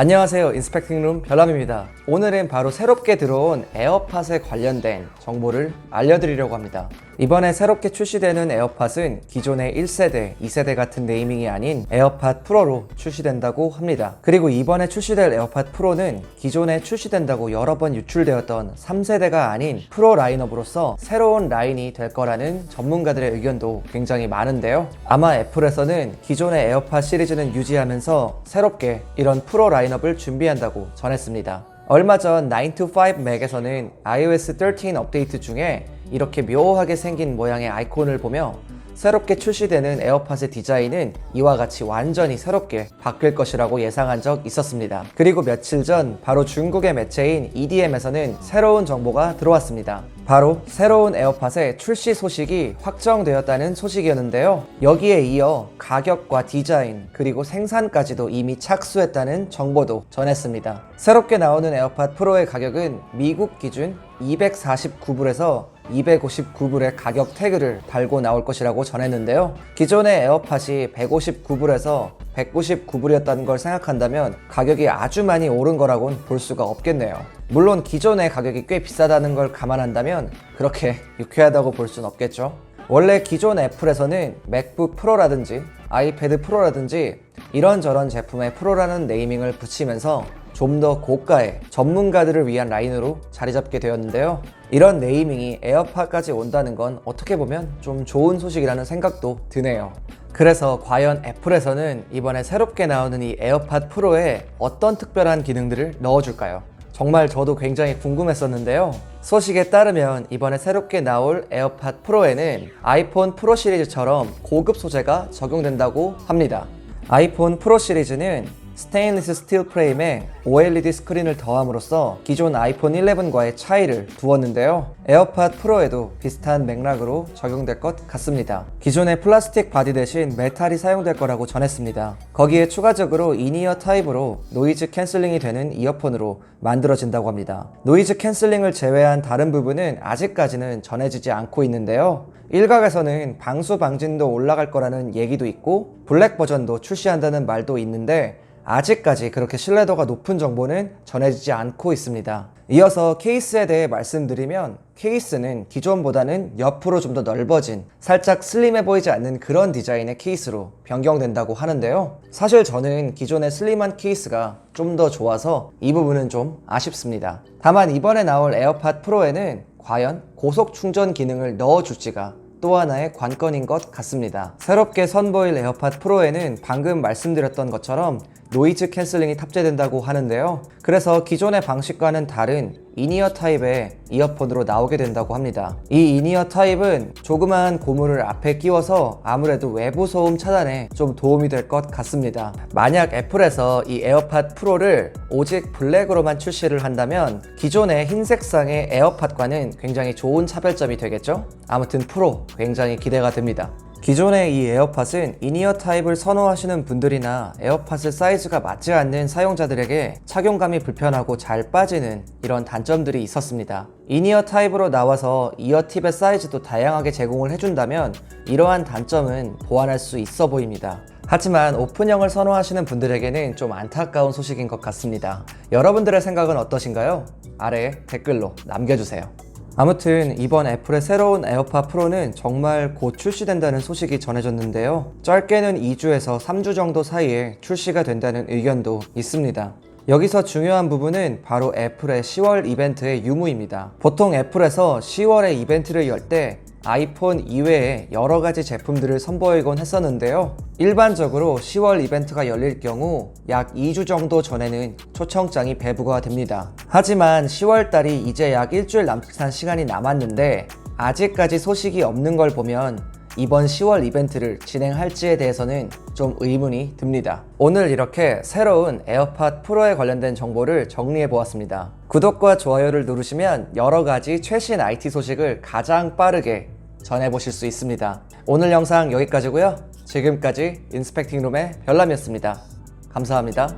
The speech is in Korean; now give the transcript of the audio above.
안녕하세요, 인스펙팅룸 별남입니다. 오늘은 바로 새롭게 들어온 에어팟에 관련된 정보를 알려드리려고 합니다. 이번에 새롭게 출시되는 에어팟은 기존의 1세대, 2세대 같은 네이밍이 아닌 에어팟 프로로 출시된다고 합니다. 그리고 이번에 출시될 에어팟 프로는 기존에 출시된다고 여러 번 유출되었던 3세대가 아닌 프로 라인업으로서 새로운 라인이 될 거라는 전문가들의 의견도 굉장히 많은데요. 아마 애플에서는 기존의 에어팟 시리즈는 유지하면서 새롭게 이런 프로 라인업을 준비한다고 전했습니다. 얼마 전 9to5 Mac에서는 iOS 13 업데이트 중에 이렇게 묘하게 생긴 모양의 아이콘을 보며 새롭게 출시되는 에어팟의 디자인은 이와 같이 완전히 새롭게 바뀔 것이라고 예상한 적 있었습니다. 그리고 며칠 전 바로 중국의 매체인 EDM에서는 새로운 정보가 들어왔습니다. 바로 새로운 에어팟의 출시 소식이 확정되었다는 소식이었는데요. 여기에 이어 가격과 디자인 그리고 생산까지도 이미 착수했다는 정보도 전했습니다. 새롭게 나오는 에어팟 프로의 가격은 미국 기준 249불에서 259불의 가격 태그를 달고 나올 것이라고 전했는데요. 기존의 에어팟이 159불에서 199불이었다는 걸 생각한다면 가격이 아주 많이 오른 거라고는 볼 수가 없겠네요. 물론 기존의 가격이 꽤 비싸다는 걸 감안한다면 그렇게 유쾌하다고 볼 수는 없겠죠. 원래 기존 애플에서는 맥북 프로라든지 아이패드 프로라든지 이런저런 제품에 프로라는 네이밍을 붙이면서 좀 더 고가의 전문가들을 위한 라인으로 자리 잡게 되었는데요. 이런 네이밍이 에어팟까지 온다는 건 어떻게 보면 좀 좋은 소식이라는 생각도 드네요. 그래서 과연 애플에서는 이번에 새롭게 나오는 이 에어팟 프로에 어떤 특별한 기능들을 넣어줄까요? 정말 저도 굉장히 궁금했었는데요. 소식에 따르면 이번에 새롭게 나올 에어팟 프로에는 아이폰 프로 시리즈처럼 고급 소재가 적용된다고 합니다. 아이폰 프로 시리즈는 스테인리스 스틸 프레임에 OLED 스크린을 더함으로써 기존 아이폰 11과의 차이를 두었는데요. 에어팟 프로에도 비슷한 맥락으로 적용될 것 같습니다. 기존의 플라스틱 바디 대신 메탈이 사용될 거라고 전했습니다. 거기에 추가적으로 인이어 타입으로 노이즈 캔슬링이 되는 이어폰으로 만들어진다고 합니다. 노이즈 캔슬링을 제외한 다른 부분은 아직까지는 전해지지 않고 있는데요. 일각에서는 방수 방진도 올라갈 거라는 얘기도 있고 블랙 버전도 출시한다는 말도 있는데 아직까지 그렇게 신뢰도가 높은 정보는 전해지지 않고 있습니다. 이어서 케이스에 대해 말씀드리면 케이스는 기존보다는 옆으로 좀 더 넓어진 살짝 슬림해 보이지 않는 그런 디자인의 케이스로 변경된다고 하는데요. 사실 저는 기존의 슬림한 케이스가 좀 더 좋아서 이 부분은 좀 아쉽습니다. 다만 이번에 나올 에어팟 프로에는 과연 고속 충전 기능을 넣어줄지가 또 하나의 관건인 것 같습니다. 새롭게 선보일 에어팟 프로에는 방금 말씀드렸던 것처럼 노이즈 캔슬링이 탑재된다고 하는데요. 그래서 기존의 방식과는 다른 인이어 타입의 이어폰으로 나오게 된다고 합니다. 이 인이어 타입은 조그마한 고무를 앞에 끼워서 아무래도 외부 소음 차단에 좀 도움이 될 것 같습니다. 만약 애플에서 이 에어팟 프로를 오직 블랙으로만 출시를 한다면 기존의 흰색상의 에어팟과는 굉장히 좋은 차별점이 되겠죠? 아무튼 프로 굉장히 기대가 됩니다. 기존의 이 에어팟은 인이어 타입을 선호하시는 분들이나 에어팟의 사이즈가 맞지 않는 사용자들에게 착용감이 불편하고 잘 빠지는 이런 단점들이 있었습니다. 인이어 타입으로 나와서 이어팁의 사이즈도 다양하게 제공을 해준다면 이러한 단점은 보완할 수 있어 보입니다. 하지만 오픈형을 선호하시는 분들에게는 좀 안타까운 소식인 것 같습니다. 여러분들의 생각은 어떠신가요? 아래에 댓글로 남겨주세요. 아무튼 이번 애플의 새로운 에어팟 프로는 정말 곧 출시된다는 소식이 전해졌는데요. 짧게는 2주에서 3주 정도 사이에 출시가 된다는 의견도 있습니다. 여기서 중요한 부분은 바로 애플의 10월 이벤트의 유무입니다. 보통 애플에서 10월에 이벤트를 열 때 아이폰 이외에 여러 가지 제품들을 선보이곤 했었는데요. 일반적으로 10월 이벤트가 열릴 경우 약 2주 정도 전에는 초청장이 배부가 됩니다. 하지만 10월 달이 이제 약 일주일 남짓한 시간이 남았는데 아직까지 소식이 없는 걸 보면 이번 10월 이벤트를 진행할지에 대해서는 좀 의문이 듭니다. 오늘 이렇게 새로운 에어팟 프로에 관련된 정보를 정리해 보았습니다. 구독과 좋아요를 누르시면 여러 가지 최신 IT 소식을 가장 빠르게 전해보실 수 있습니다. 오늘 영상 여기까지고요. 지금까지 인스펙팅룸의 별남이었습니다. 감사합니다.